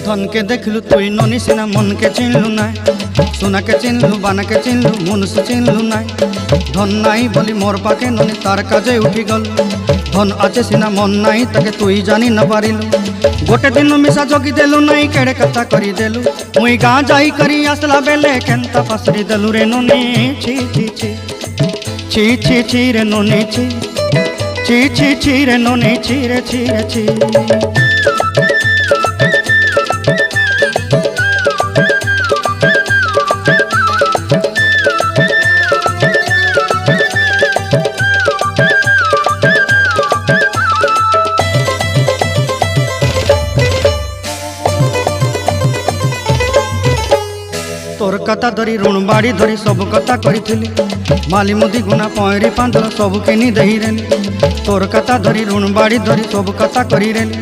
धन के देखलु तुई ननी सिना मन के चिन्हलु ना सोना के चिन्हलु बाना के चिन्हलु मनुष्य चिन्हलु ना धन नाई बोली मोर पाके ननी तार काजे उठी गल धन आचे सिना मन नाई ताके तुई जानी न पारिलु गोटे दिन मिसा जगी देलु नाई केड़े कथा करी देलु मुई गाँ जाई करी आसला बेले केंता पासरी देलु रे ननी छी छी छी छी छी छी रे ननी छी छी छी छी रे ननी छी रे छी रे छी। तोर कथा धरी ऋण बाड़ी धरी सब कथा करी माली मुदी गुना पहरी पांदल सब किनी दही रेली तोर कथा धरी ऋण बाड़ी धरी सब कथा करी रेली।